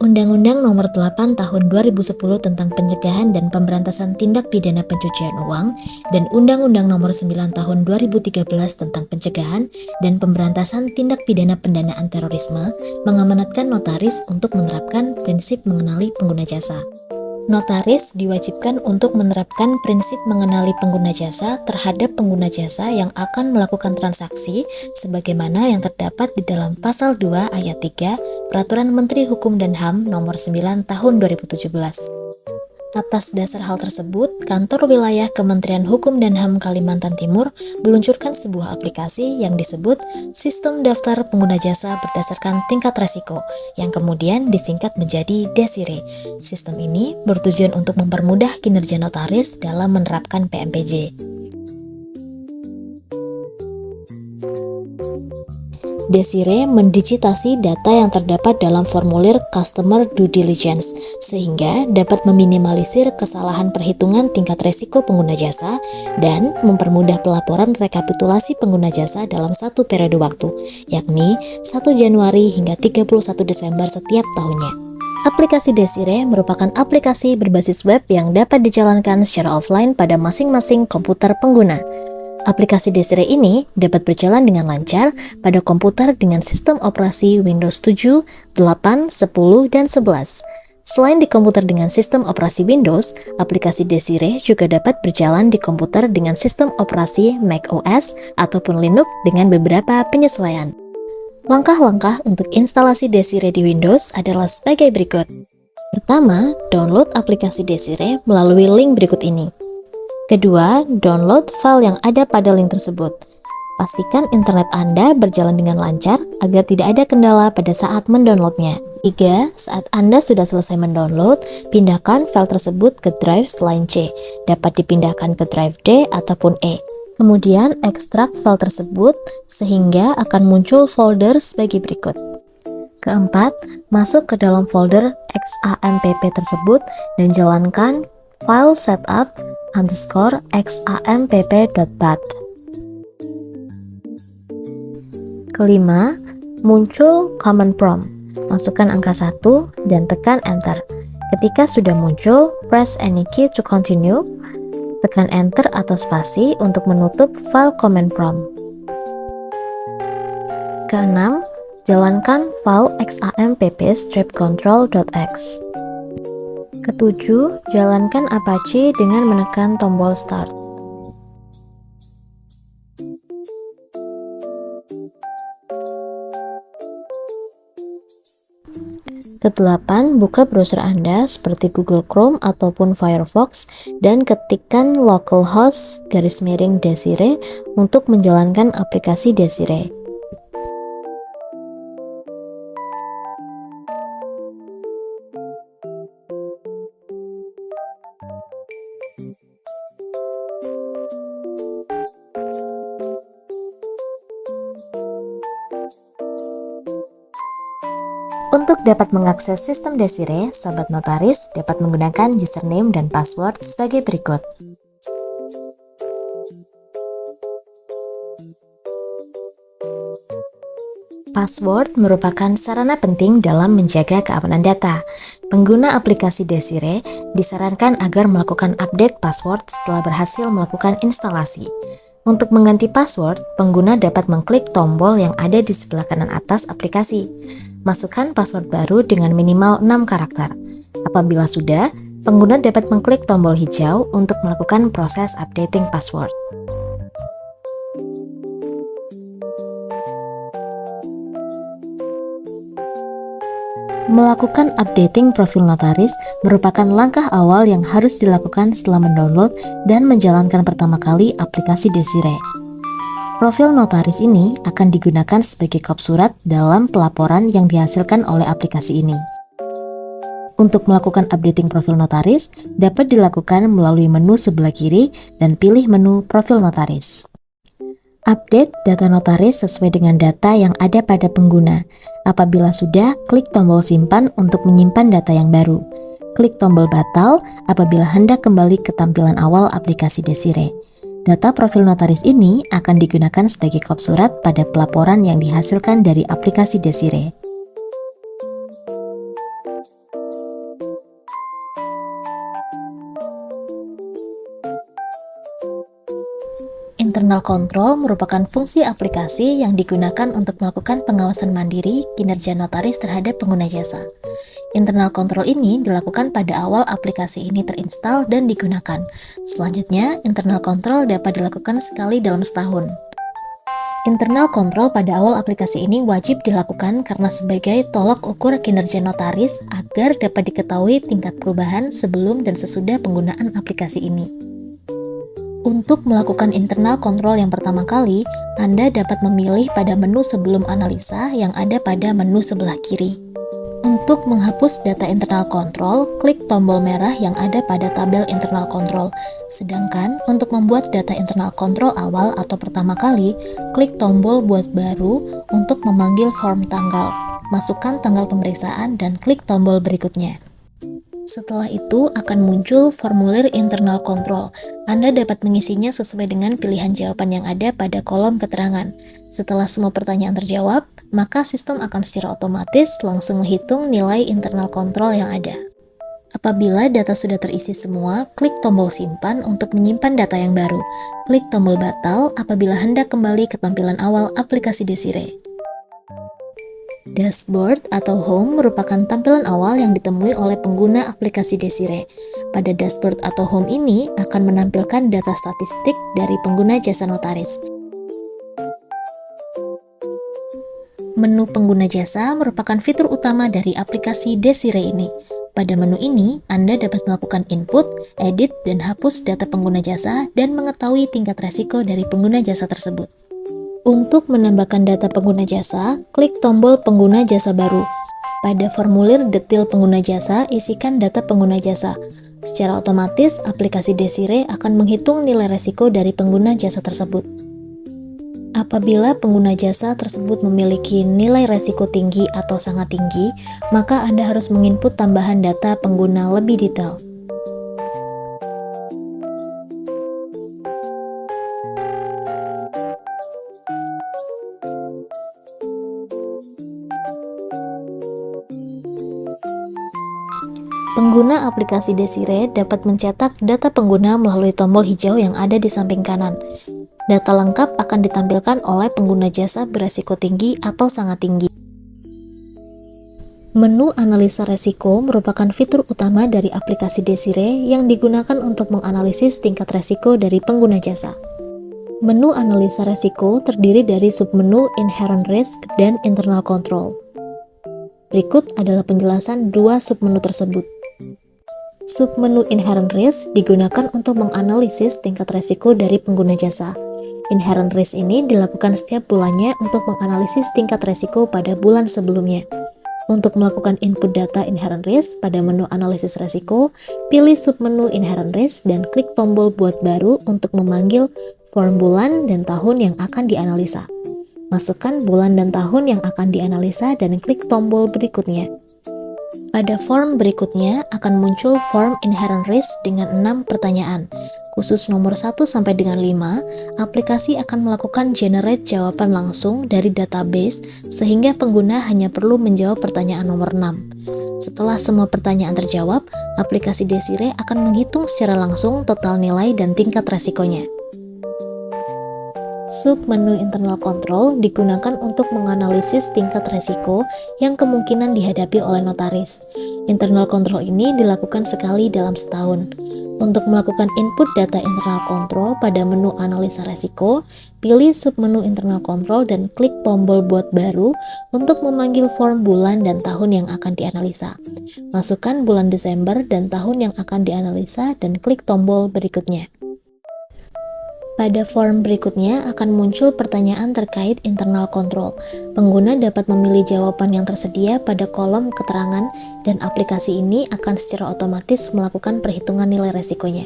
Undang-Undang Nomor 8 Tahun 2010 tentang Pencegahan dan Pemberantasan Tindak Pidana Pencucian Uang dan Undang-Undang Nomor 9 Tahun 2013 tentang Pencegahan dan Pemberantasan Tindak Pidana Pendanaan Terorisme mengamanatkan notaris untuk menerapkan prinsip mengenali pengguna jasa. Notaris diwajibkan untuk menerapkan prinsip mengenali pengguna jasa terhadap pengguna jasa yang akan melakukan transaksi sebagaimana yang terdapat di dalam Pasal 2 Ayat 3 Peraturan Menteri Hukum dan HAM Nomor 9 Tahun 2017. Atas dasar hal tersebut, Kantor Wilayah Kementerian Hukum dan HAM Kalimantan Timur meluncurkan sebuah aplikasi yang disebut Sistem Daftar Pengguna Jasa Berdasarkan Tingkat Resiko, yang kemudian disingkat menjadi DESIRE. Sistem ini bertujuan untuk mempermudah kinerja notaris dalam menerapkan PMPJ. DESIRE mendigitasi data yang terdapat dalam formulir Customer Due Diligence sehingga dapat meminimalisir kesalahan perhitungan tingkat resiko pengguna jasa dan mempermudah pelaporan rekapitulasi pengguna jasa dalam satu periode waktu, yakni 1 Januari hingga 31 Desember setiap tahunnya. Aplikasi DESIRE merupakan aplikasi berbasis web yang dapat dijalankan secara offline pada masing-masing komputer pengguna. Aplikasi DESIRE ini dapat berjalan dengan lancar pada komputer dengan sistem operasi Windows 7, 8, 10, dan 11. Selain di komputer dengan sistem operasi Windows, aplikasi DESIRE juga dapat berjalan di komputer dengan sistem operasi macOS ataupun Linux dengan beberapa penyesuaian. Langkah-langkah untuk instalasi DESIRE di Windows adalah sebagai berikut. Pertama, download aplikasi DESIRE melalui link berikut ini. Kedua, download file yang ada pada link tersebut. Pastikan internet Anda berjalan dengan lancar agar tidak ada kendala pada saat mendownloadnya. 3. Saat Anda sudah selesai mendownload, pindahkan file tersebut ke drive selain C. Dapat dipindahkan ke drive D ataupun E. Kemudian ekstrak file tersebut sehingga akan muncul folder sebagai berikut. Keempat, masuk ke dalam folder XAMPP tersebut dan jalankan file setup_xampp.bat. Kelima, muncul command prompt. Masukkan angka 1 dan tekan enter. Ketika sudah muncul, press any key to continue. Tekan enter atau spasi untuk menutup file command prompt. Keenam, jalankan file xampp-control.x. Ketujuh, jalankan Apache dengan menekan tombol Start. Kedelapan, buka browser Anda seperti Google Chrome ataupun Firefox dan ketikkan localhost _DESIRE untuk menjalankan aplikasi DESIRE. Untuk dapat mengakses sistem DESIRE, Sobat Notaris dapat menggunakan username dan password sebagai berikut. Password merupakan sarana penting dalam menjaga keamanan data. Pengguna aplikasi DESIRE disarankan agar melakukan update password setelah berhasil melakukan instalasi. Untuk mengganti password, pengguna dapat mengklik tombol yang ada di sebelah kanan atas aplikasi. Masukkan password baru dengan minimal 6 karakter. Apabila sudah, pengguna dapat mengklik tombol hijau untuk melakukan proses updating password. Melakukan updating profil notaris merupakan langkah awal yang harus dilakukan setelah mendownload dan menjalankan pertama kali aplikasi DESIRE. Profil notaris ini akan digunakan sebagai kop surat dalam pelaporan yang dihasilkan oleh aplikasi ini. Untuk melakukan updating profil notaris dapat dilakukan melalui menu sebelah kiri dan pilih menu profil notaris. Update data notaris sesuai dengan data yang ada pada pengguna. Apabila sudah, klik tombol simpan untuk menyimpan data yang baru. Klik tombol batal apabila hendak kembali ke tampilan awal aplikasi DESIRE. Data profil notaris ini akan digunakan sebagai kop surat pada pelaporan yang dihasilkan dari aplikasi Desire. Internal control merupakan fungsi aplikasi yang digunakan untuk melakukan pengawasan mandiri kinerja notaris terhadap pengguna jasa. Internal control ini dilakukan pada awal aplikasi ini terinstal dan digunakan. Selanjutnya, internal control dapat dilakukan sekali dalam setahun. Internal control pada awal aplikasi ini wajib dilakukan karena sebagai tolak ukur kinerja notaris agar dapat diketahui tingkat perubahan sebelum dan sesudah penggunaan aplikasi ini. Untuk melakukan internal control yang pertama kali, Anda dapat memilih pada menu sebelum analisa yang ada pada menu sebelah kiri. Untuk menghapus data internal control, klik tombol merah yang ada pada tabel internal control. Sedangkan untuk membuat data internal control awal atau pertama kali, klik tombol buat baru untuk memanggil form tanggal. Masukkan tanggal pemeriksaan dan klik tombol berikutnya. Setelah itu akan muncul formulir internal control. Anda dapat mengisinya sesuai dengan pilihan jawaban yang ada pada kolom keterangan. Setelah semua pertanyaan terjawab, maka sistem akan secara otomatis langsung menghitung nilai internal control yang ada. Apabila data sudah terisi semua, klik tombol simpan untuk menyimpan data yang baru. Klik tombol batal apabila hendak kembali ke tampilan awal aplikasi Desire. Dashboard atau Home merupakan tampilan awal yang ditemui oleh pengguna aplikasi Desire. Pada dashboard atau Home ini akan menampilkan data statistik dari pengguna jasa notaris. Menu pengguna jasa merupakan fitur utama dari aplikasi Desire ini. Pada menu ini, Anda dapat melakukan input, edit, dan hapus data pengguna jasa dan mengetahui tingkat resiko dari pengguna jasa tersebut. Untuk menambahkan data pengguna jasa, klik tombol pengguna jasa baru. Pada formulir detail pengguna jasa, isikan data pengguna jasa. Secara otomatis, aplikasi Desire akan menghitung nilai resiko dari pengguna jasa tersebut. Apabila pengguna jasa tersebut memiliki nilai resiko tinggi atau sangat tinggi, maka Anda harus menginput tambahan data pengguna lebih detail. Pengguna aplikasi Desire dapat mencetak data pengguna melalui tombol hijau yang ada di samping kanan. Data lengkap akan ditampilkan oleh pengguna jasa beresiko tinggi atau sangat tinggi. Menu analisa resiko merupakan fitur utama dari aplikasi Desire yang digunakan untuk menganalisis tingkat resiko dari pengguna jasa. Menu analisa resiko terdiri dari submenu Inherent Risk dan Internal Control. Berikut adalah penjelasan dua submenu tersebut. Submenu Inherent Risk digunakan untuk menganalisis tingkat resiko dari pengguna jasa. Inherent Risk ini dilakukan setiap bulannya untuk menganalisis tingkat resiko pada bulan sebelumnya. Untuk melakukan input data Inherent Risk pada menu analisis resiko, pilih submenu Inherent Risk dan klik tombol buat baru untuk memanggil form bulan dan tahun yang akan dianalisa. Masukkan bulan dan tahun yang akan dianalisa dan klik tombol berikutnya. Pada form berikutnya akan muncul form Inherent Risk dengan 6 pertanyaan. Khusus nomor 1 sampai dengan 5, aplikasi akan melakukan generate jawaban langsung dari database sehingga pengguna hanya perlu menjawab pertanyaan nomor 6. Setelah semua pertanyaan terjawab, aplikasi Desire akan menghitung secara langsung total nilai dan tingkat resikonya. Submenu Internal Control digunakan untuk menganalisis tingkat resiko yang kemungkinan dihadapi oleh notaris. Internal Control ini dilakukan sekali dalam setahun. Untuk melakukan input data Internal Control pada menu analisa resiko, pilih submenu Internal Control dan klik tombol buat baru untuk memanggil form bulan dan tahun yang akan dianalisa. Masukkan bulan Desember dan tahun yang akan dianalisa dan klik tombol berikutnya. Pada form berikutnya akan muncul pertanyaan terkait internal control. Pengguna dapat memilih jawaban yang tersedia pada kolom keterangan dan aplikasi ini akan secara otomatis melakukan perhitungan nilai resikonya.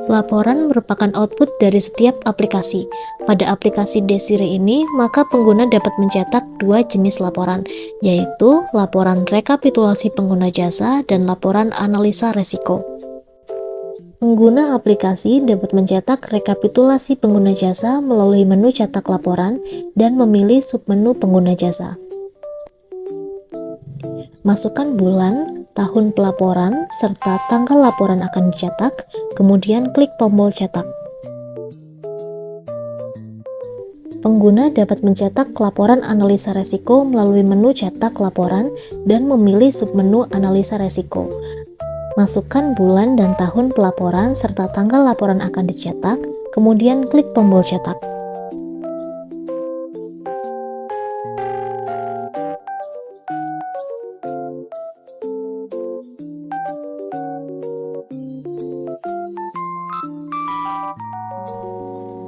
Laporan merupakan output dari setiap aplikasi. Pada aplikasi Desire ini, maka pengguna dapat mencetak dua jenis laporan, yaitu laporan rekapitulasi pengguna jasa dan laporan analisa resiko. Pengguna aplikasi dapat mencetak rekapitulasi pengguna jasa melalui menu cetak laporan dan memilih submenu pengguna jasa. Masukkan bulan, tahun pelaporan, serta tanggal laporan akan dicetak, kemudian klik tombol cetak. Pengguna dapat mencetak laporan analisa resiko melalui menu cetak laporan dan memilih submenu analisa resiko. Masukkan bulan dan tahun pelaporan serta tanggal laporan akan dicetak, kemudian klik tombol cetak.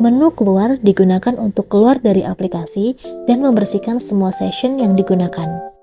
Menu keluar digunakan untuk keluar dari aplikasi dan membersihkan semua session yang digunakan.